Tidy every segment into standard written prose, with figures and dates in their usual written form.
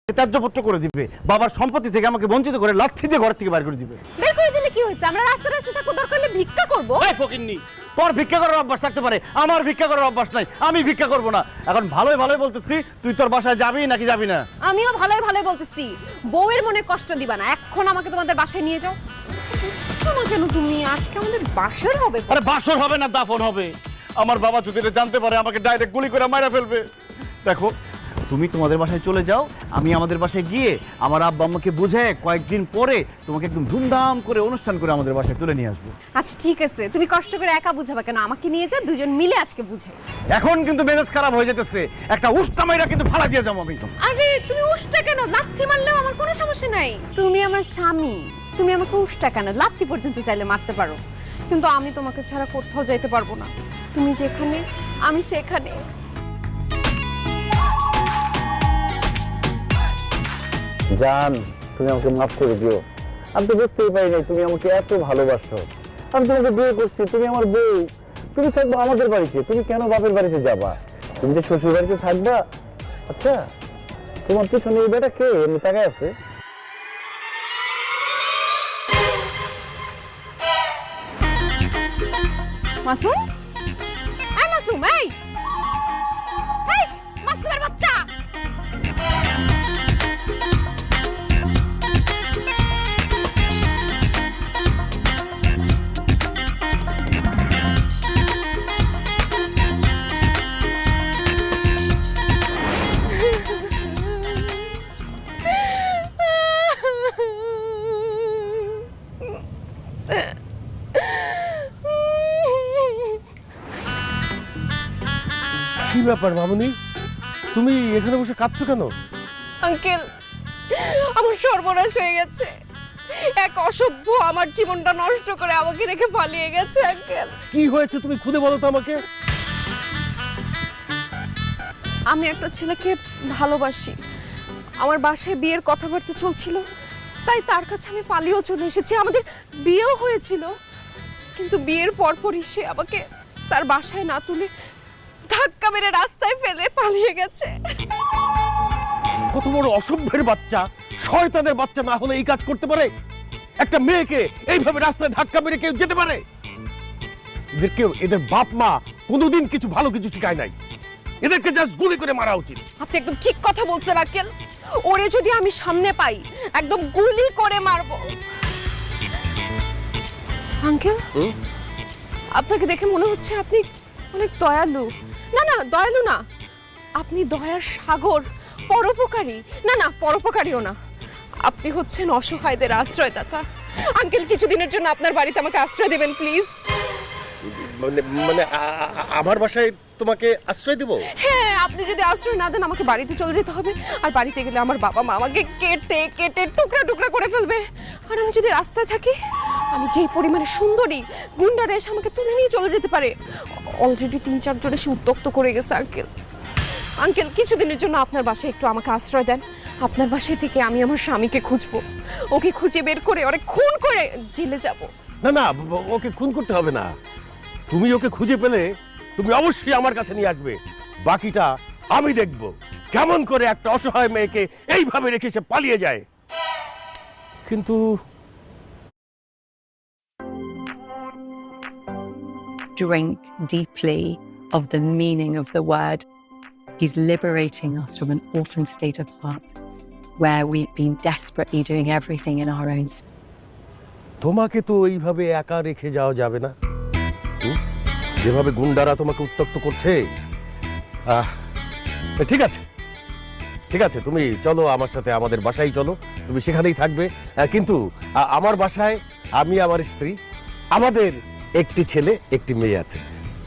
ত্যায্যপুত্র করে দিবে, বাবার সম্পত্তি থেকে আমাকে বঞ্চিত করে লাথি দিয়ে ঘর থেকে বের করে দিবে। বের করে দিলে কি হয়েছে? আমরা রাস্তা রাস্তা থাকবো, দরকার হলে ভিক্ষা করবো। এই ফকিন্নি, তোর ভিক্ষা করার অভ্যাস থাকতে পারে, আমার ভিক্ষা করার অভ্যাস নাই, আমি ভিক্ষা করব না। এখন ভালোই ভালোই বলতেছি, তুই তোর বাসায় যাবি নাকি যাবি না? আমিও ভালোই ভালোই বলতেছি, বউয়ের মনে কষ্ট দিবা না। এখন আমাকে তোমাদের বাসায় নিয়ে যাও। কেন তুমি আজকে আমাদের বাসর হবে? আরে বাসর হবে না, দাফন হবে। আমার বাবা যদি এটা জানতে পারে আমাকে ডাইরেক্ট গুলি করে মারা ফেলবে। দেখো, তুমি তোমাদের বাসায় চলে যাও, আমি আমাদের বাসায় গিয়ে আমার আব্বা আম্মাকে বুঝে কয়েকদিন পরে তোমাকে একদম ধুমধাম করে অনুষ্ঠান করে আমাদের বাসায় তুলে নিয়ে আসবো। আচ্ছা ঠিক আছে, তুমি কষ্ট করে একা বুঝাবা কেন? আমাকে নিয়ে যাও, দুজন মিলে আজকে বুঝাই। এখন কিন্তু মেজাজ খারাপ হয়ে যেতেছে, একটা উষ্টা মাইরা কিন্তু ফালা দিয়ে যাবো আমি। আরে তুমি উষ্টা কেন? লাথি মারলেও আমার কোনো সমস্যা নাই। তুমি আমার স্বামী, তুমি আমাকে উষ্টা কেন? লাথি পর্যন্ত চাইলে মারতে পারো, কিন্তু আমি তোমাকে ছাড়া কোথাও যাইতে পারবো না। তুমি যেখানে আমি সেখানে। জান, তুমি আমাকে মাফ করে দিও। আমি তো বুঝতেই পারি নাই তুমি আমাকে এত ভালোবাসো। আমি তোমাকে বিয়ে করছি, তুমি আমার বউ, তুমি থাকবো আমাদের বাড়িতে, তুমি কেন বাপের বাড়িতে যাবা? তুমি যে শ্বশুর বাড়িতে থাকবা। আচ্ছা, তোমার পিছনে এই বেটা কে এমনি তাকায় আছে? মাসুম, এই মাসুম, এই এই মাসুমের বাচ্চা। কি ব্যাপার মামুনি, তুমি এখানে বসে কাঁদছো কেন? আঙ্কেল, আমার সর্বনাশ হয়ে গেছে। এক অসভ্য আমার জীবনটা নষ্ট করে আমাকে রেখে পালিয়ে গেছে। আঙ্কেল, কি হয়েছে তুমি খুলে বলো তো আমাকে। আমি একটা ছেলেকে ভালোবাসি। আমার বাসায় বিয়ের কথাবার্তা চলছিল, তাই তার কাছে আমি পালিয়েও চলে এসেছি। আমাদের বিয়েও হয়েছিল, কিন্তু বিয়ের পরপরই সে আমাকে তার বাসায় না তুলে ধাক্কা মেরে রাস্তায় ফেলে পালিয়ে গেছে। কত বড় অসভ্যের বাচ্চা, শয়তানের বাচ্চা না হলে এই কাজ করতে পারে? একটা মেয়েকে এইভাবে রাস্তায় ধাক্কা মেরে কেউ যেতে পারে? এদের বাপ মা কোনোদিন কিছু ভালো কিছু শিখায় নাই, এদেরকে জাস্ট গুলি করে মারা উচিত। আপনি একদম ঠিক কথা বলছেন আঙ্কেল। ওরে যদি আমি সামনে পাই, একদম গুলি করে মারবো। আঙ্কেল, আপনাকে দেখে মনে হচ্ছে আপনি অনেক দয়ালু। না না, দয়ালু না, আপনি দয়ার সাগর, পরোপকারী। না না, পরোপকারীও না, আপনি হচ্ছেন অসহায়দের আশ্রয়দাতা। আঙ্কেল, কিছুদিনের জন্য আপনার বাড়িতে আমাকে আশ্রয় দেবেন প্লিজ। মানে আমার বাসায় তোমাকে আশ্রয় দেব? হ্যাঁ, আপনি যদি আশ্রয় না দেন আমাকে বাড়িতে চলে যেতে হবে। আর বাড়িতে গেলে আমার বাবা মা আমাকে কেটে কেটে টুকরা টুকরা করে ফেলবে। আর আমি যদি রাস্তায় থাকি, আমি যেই পরিমাণে সুন্দরী, গুন্ডারা এসে আমাকে তুলে নিয়ে চলে যেতে পারে। অলরেডি 3-4 জন এসে উত্ত্যক্ত করে গেছে। আঙ্কেল, আঙ্কেল, কিছুদিনের জন্য আপনার বাসায় একটু আমাকে আশ্রয় দেন। আপনার বাসায় থেকে আমি আমার স্বামীকে খুঁজবো, ওকে খুঁজে বের করে ওরে খুন করে জেলে যাব। না না, ওকে খুন করতে হবে না। তুমি ওকে খুঁজে পেলে তুমি অবশ্যই আমার কাছে নিয়ে আসবে। বাকিটা আমি দেখব, কেমন করে একটা অসহায় মেয়েকে এইভাবে রেখে সে পালিয়ে যায়। কিন্তু drink deeply of the meaning of the word. He's liberating us from an orphan state of heart where we've been desperately doing everything in our own strength. তোমাকে তো এইভাবে একা রেখে যাওয়া যাবে না, যেভাবে গুন্ডারা তোমাকে উত্ত্যক্ত করছে। ঠিক আছে, ঠিক আছে, তুমি চলো আমার সাথে, আমাদের বাসায় চলো, তুমি সেখানেই থাকবে। কিন্তু আমার বাসায় আমি, আমার স্ত্রী, আমাদের একটি ছেলে একটি মেয়ে আছে।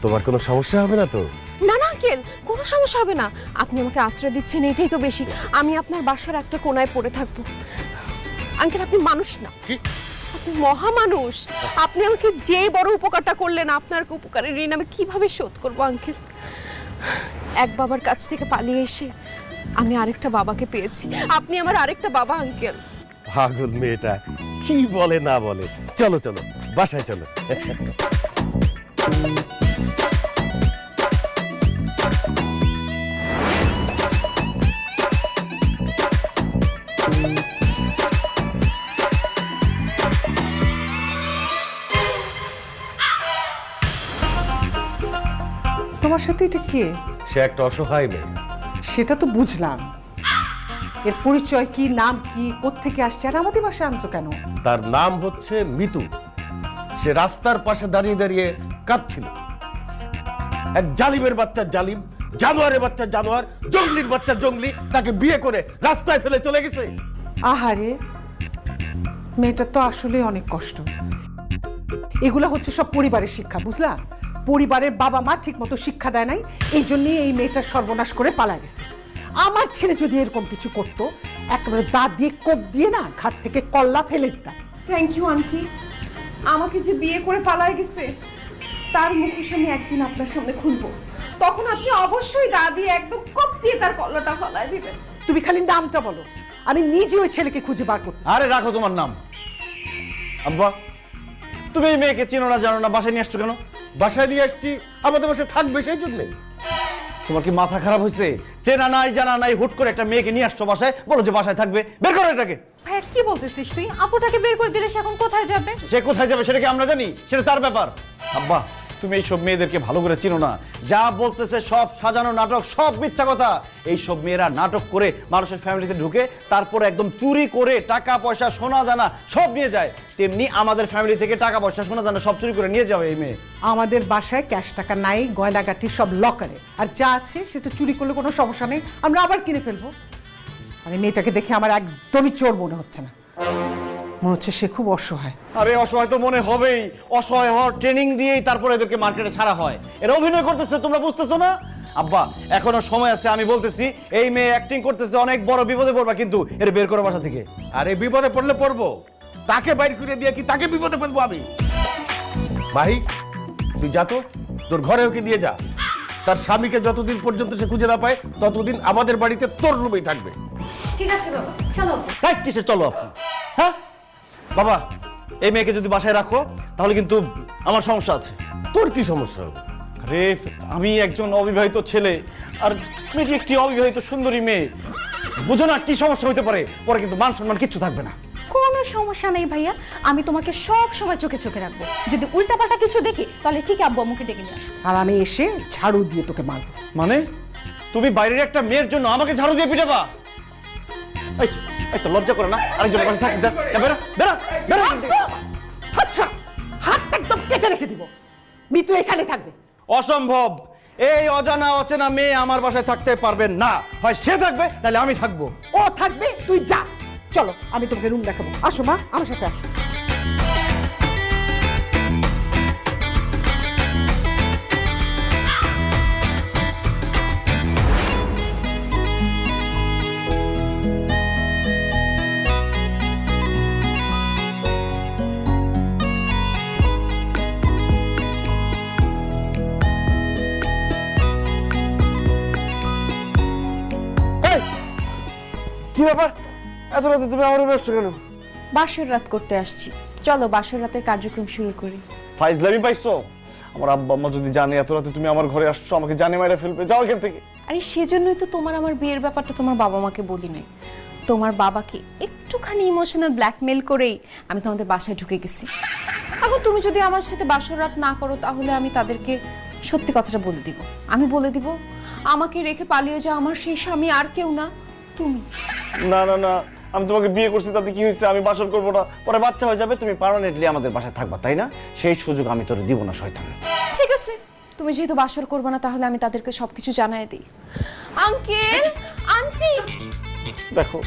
তোমার কোনো সমস্যা হবে না তো? না না আঙ্কেল, কোনো সমস্যা হবে না। আপনি আমাকে আশ্রয় দিচ্ছেন, এটাই তো বেশি। আমি আপনার বাসার একটা কোনায় পড়ে থাকবো। আঙ্কেল, আপনি মানুষ না, আপনি মহামানুষ। আপনি আমাকে যে বড় উপকারটা করলেন, আপনার উপকারের ঋণ আমি কিভাবে শোধ করবো আঙ্কেল? এক বাবার কাছ থেকে পালিয়ে এসে আমি আরেকটা বাবাকে পেয়েছি। আপনি আমার আরেকটা বাবা আঙ্কেল। পাগল মেয়েটা কি বলে না বলে। চলো চলো, বাসায় চলো। আমার সাথে এটা কে? সে একটা অসহায় মেয়ে। সেটা তো বুঝলাম, এর পরিচয় কি, নাম কি, কোত্থেকে আসছে, আর আমাদের বাসায় আনছো কেন? তার নাম হচ্ছে মিতু। সে রাস্তার পাশে দাঁড়িয়ে দাঁড়িয়ে কাঁদছিল। এক জালিমের বাচ্চা জালিম, জানোয়ারের বাচ্চা জানোয়ার, জঙ্গলির বাচ্চা জঙ্গলি তাকে বিয়ে করে রাস্তায় ফেলে চলে গেছে। আহারে, মেয়েটা তো আসলে অনেক কষ্ট। এগুলা হচ্ছে সব পরিবারের শিক্ষা, বুঝলা? পরিবারের বাবা মা ঠিক মতো শিক্ষা দেয় নাই, এই জন্যই এই মেয়েটার সর্বনাশ করে পালা গেছে। আমার ছেলে যদি এরকম কিছু করতো, একেবারে দাঁত দিয়ে কোপ দিয়ে না ঘাট থেকে কল্লা ফেলে দিতাম। Thank you aunty. আমাকে যে বিয়ে করে পালায় গেছে তার মুখোশ আমি একদিন আপনার সামনে খুলবো, তখন আপনি অবশ্যই দা দিয়ে একদম কোপ দিয়ে তার কল্লাটা ফলায় দিবেন। তুমি খালি নামটা বলো, আমি নিজে ওই ছেলেকে খুঁজে বার করতে। আরে রাখো তোমার নাম। আব্বা, তুমি এই মেয়েকে চেনো না জানো না, বাসায় নিয়ে আসছো কেন? বাসায় নিয়ে আসছি, আমাদের বাসায় থাকবে সেই জন্যে। তোমার কি মাথা খারাপ হয়েছে? চেনা নাই জানা নাই, হুট করে একটা মেয়েকে নিয়ে আসছো বাসায়, বলো যে বাসায় থাকবে। বের করো এটাকে। ভাই কি বলতেছিস তুই? আপুটাকে বের করে দিলে সে এখন কোথায় যাবে? সে কোথায় যাবে সেটা কি আমরা জানি? সেটা তার ব্যাপার। আব্বা, তুমি এইসব মেয়েদেরকে ভালো করে চিনো না। যা বলতেছে সব সাজানো নাটক, সব মিথ্যা কথা। এইসব মেয়েরা নাটক করে মানুষের ফ্যামিলিতে ঢুকে তারপরে একদম চুরি করে টাকা পয়সা সোনা দানা সব নিয়ে যায়। তেমনি আমাদের ফ্যামিলি থেকে টাকা পয়সা সোনা দানা সব চুরি করে নিয়ে যাবে এই মেয়ে। আমাদের বাসায় ক্যাশ টাকা নাই, গয়নাগাটি সব লকারে, আর যা আছে সেটা চুরি করলে কোনো সমস্যা নেই, আমরা আবার কিনে ফেলবো। আর এই মেয়েটাকে দেখে আমার একদমই চোর মনে হচ্ছে না, মনে হচ্ছে সে খুব অসহায়। আরে অসহায় তো মনে হবেই, অসহায় হওয়ার ট্রেনিং দিয়েই তারপরে এদেরকে মার্কেটে ছাড়া হয়। এরা অভিনয় করতেছে, তোমরা বুঝতেছো না? আব্বা, এখনো সময় আছে, আমি বলতেছি এই মেয়ে অ্যাক্টিং করতেছে, অনেক বড় বিপদে পড়বা কিন্তু। এর বের করো বাসা থেকে। আরে বিপদে পড়লে পড়বো, তাকে বাইর করে দিয়ে কি তাকে বিপদে ফেলবো আমি? ভাই তুই যা তো, তোর ঘরে ওকে দিয়ে যা। তার স্বামীকে যতদিন পর্যন্ত সে খুঁজে না পায় ততদিন আমাদের বাড়িতে তোর রুমেই থাকবে। ঠিক আছে বাবা, চলো। তাই কিসে চলো আপনি? হ্যাঁ বাবা, এই মেয়েকে যদি বাসায় রাখো তাহলে কিন্তু আমার সমস্যা আছে। তোর কি সমস্যা হবে? আরে আমি একজন অবিবাহিত ছেলে, আর মেয়েটি একটি অবিবাহিত সুন্দরী মেয়ে, বুঝো না কি সমস্যা হতে পারে? পরে কিন্তু মান সম্মান কিচ্ছু থাকবে না। কোনো সমস্যা নেই ভাইয়া, আমি তোমাকে সব সময় চোখে চোখে রাখবো। যদি উল্টাপাল্টা কিছু দেখি তাহলে ঠিক আব্বু আম্মুকে ডেকে নিয়ে আসবো। আর আমি এসে ঝাড়ু দিয়ে তোকে মারবো। মানে তুমি বাইরের একটা মেয়ের জন্য আমাকে ঝাড়ু দিয়ে পিটাবা? এই তো লজ্জা করে না? আরেকজন পাশে থাক, যা যা, বেরো বেরো বেরো। আচ্ছা, হাতটা একদম কেটে রেখে দিব, মিতু এখানে থাকবে। অসম্ভব, এই অজানা অচেনা মেয়ে আমার বাসায় থাকতে পারবে না। হয় সে থাকবে নাহলে আমি থাকবো। ও থাকবে, তুই যা। চলো আমি তোমাকে রুম দেখাবো, আসো মা, আমার সাথে আসো। কি ব্যাপার, এত রাতে তুমি আমার রুমে আসছো কেন? বাসর রাত করতে আসছি, চলো বাসর রাতের কার্যক্রম শুরু করি। ফাইজলামি পাইছো? আমার আব্বা আম্মা যদি জানে এত রাতে তুমি আমার ঘরে আসছো, আমাকে জানে মাইরা ফেলবে। যাও এখান থেকে। আরে সেজন্যই তো তোমার আমার বিয়ের ব্যাপারটা তোমার বাবা মাকে বলি নাই। তোমার বাবাকে একটুখানি ইমোশনাল ব্ল্যাকমেল করেই আমি তোমাদের বাসায় ঢুকে গেছি। এখন তুমি যদি আমার সাথে বাসর রাত না করো তাহলে আমি তাদেরকে সত্যি কথাটা বলে দিব। আমি বলে দিব আমাকে রেখে পালিয়ে যাও আমার সেই স্বামী আর কেউ না তুমি। না না না, আমি তোমাকে বিয়ে করছি তাতে কি হয়েছে? আমি বাসর করবো না, পরে বাচ্চা হয়ে যাবে, তুমি পার্মানেন্টলি আমাদের বাসায় থাকবা, তাই না? সেই সুযোগ আমি তোরে দিব না শয়তান। ঠিক আছে, তুমি যেহেতু বাসর করবে না তাহলে আমি তাদেরকে সবকিছু জানাই দিই। আঙ্কেল, আন্টি, দেখো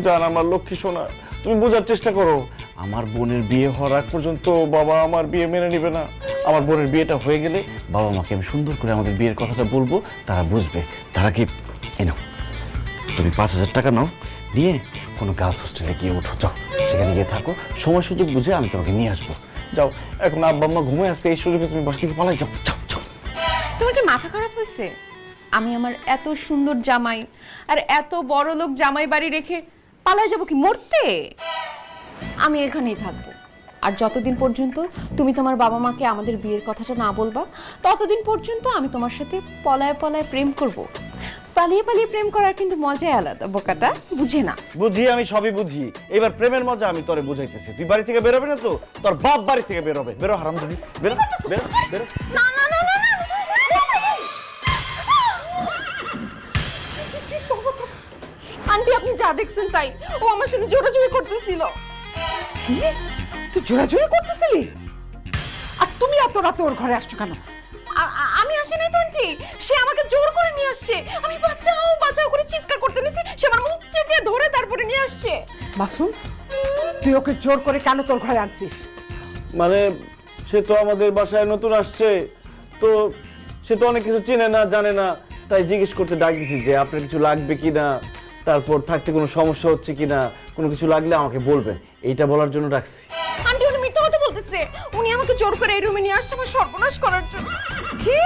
জান, আমার লক্ষ্মী সোনা, তুমি বোঝার চেষ্টা করো। আমার বোনের বিয়ে হওয়ার আগ পর্যন্ত বাবা আমার বিয়ে মেনে নেবে না। আমার বোনের বিয়েটা হয়ে গেলে বাবা মাকে আমি সুন্দর করে আমাদের বিয়ের কথাটা বলবো, তারা বুঝবে। তারা কি নাও, তুমি 5,000 টাকা নাও, নিয়ে কোনো গার্লস হোস্টেলে গিয়ে উঠো, যাও সেখানে গিয়ে থাকো, সময় সুযোগ বুঝে আমি তোমাকে নিয়ে আসবো। যাও, এখন আব্বা আম্মা ঘুমিয়ে আসছে, এই সুযোগে তুমি বাসা থেকে পালাই যাও, যাও যাও। তোমার কি মাথা খারাপ হয়েছে? আমি আমার এত সুন্দর জামাই আর এত বড় লোক জামাই বাড়ি রেখে পালায় যাবো কি মরতে? আমি এখানেই থাকবো। আর যতদিন পর্যন্ত তুমি তোমার বাবা মাকে আমাদের বিয়ের কথাটা না বলবা ততদিন পর্যন্ত আমি তোমার সাথে পলায় পলায় প্রেম করব। পালিয়ে পালিয়ে প্রেম করার কিন্তু মজাই আলাদা, বোকাটা বুঝে না। বুঝি, আমি সবই বুঝি। এবার প্রেমের মজা আমি তোরে বুঝাইতেছি। তুই বাড়ি থেকে বেরোবে না তো, তোর বাপ বাড়ি থেকে বেরোবে। বেরো হারামজাদি, বেরো বেরো বেরো। না না না না না, যা দেখছেন তাই, ও আমার সাথে জোরাজুরি করতেছিল। কি তুই জোরাজোরি করতেছিলি? আর তুমি এত রাতে ওর ঘরে আসছো কেন? আমি আসি নাই তো আন্টি, সে আমাকে জোর করে নিয়ে আসছে। আমি বাঁচাও বাঁচাও করে চিৎকার করতে নিয়েছি, সে আমার মুখ চেপে ধরে তারপরে নিয়ে আসছে। মাসুম, তুই ওকে জোর করে কেন তোর ঘরে আনছিস? মানে সে তো আমাদের বাসায় নতুন আসছে, তো সে তো অনেক কিছু চেনে না জানে না, তাই জিজ্ঞেস করতে ডাক দিছি যে আপনার কিছু লাগবে কিনা, তারপর থাকতে কোনো সমস্যা হচ্ছে কিনা, কোনো কিছু লাগলে আমাকে বলবেন, এইটা বলার জন্য ডাকছি। আন্টি উনি মিথ্যা কথা বলতেছে, উনি আমাকে জোর করে এই রুমে নিয়ে আসছে আমার সর্বনাশ করার জন্য। কি?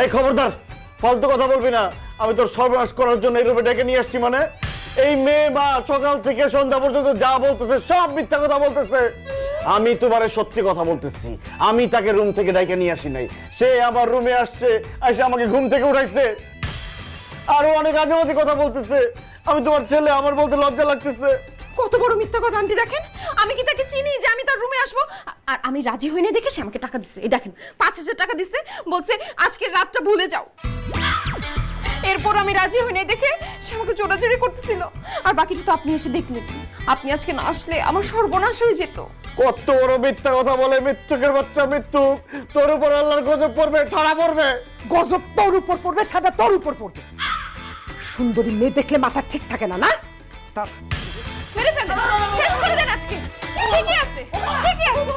এই খবরদার, ফালতু কথা বলবি না। আমি তোর সর্বনাশ করার জন্য এই রুমে ডেকে নিয়ে আসছি মানে? এই মেয়ে মা সকাল থেকে সন্ধ্যা পর্যন্ত যা বলতেছে সব মিথ্যা কথা বলতেছে। আমি তোমারে সত্যি কথা বলতেছি, আমি তাকে রুম থেকে ডেকে নিয়ে আসি নাই, সে আমার রুমে আসছে, এসে আমাকে ঘুম থেকে উঠাইছে, আরো অনেক আজেবাজে কথা বলতেছে। আমি তোমার ছেলে, আমার বলতে লজ্জা লাগতেছে। কত বড় মিথ্যা কথা আন্টি, দেখেন আমি কি তাকে চিনি যে আমি তার রুমে আসবো? আর আমি রাজি হই না দেখে সে আমাকে টাকা দিচ্ছে। এই দেখেন 5,000 টাকা দিচ্ছে, বলছে আজকের রাতটা ভুলে যাও। এরপর আমি রাজি হই না দেখে সে আমাকে জোরাজোরি করতেছিল। আর বাকিটা তো আপনি এসে দেখলেন। আপনি আজকে না আসলে আমার সর্বনাশ হয়ে যেত। কত বড় মিথ্যা কথা বলে, মৃত্যুকের বাচ্চা মৃত্যু। তোর উপর আল্লাহর গজব পড়বে, ঠাড়া পড়বে। গজব তোর উপর পড়বে, ঠাডা তোর উপর পড়বে। সুন্দরী মেয়ে দেখলে মাথা ঠিক থাকে না, না? মেরে ফেলেন, শেষ করে দেন আজকে। ঠিকই আছে, ঠিকই আছে।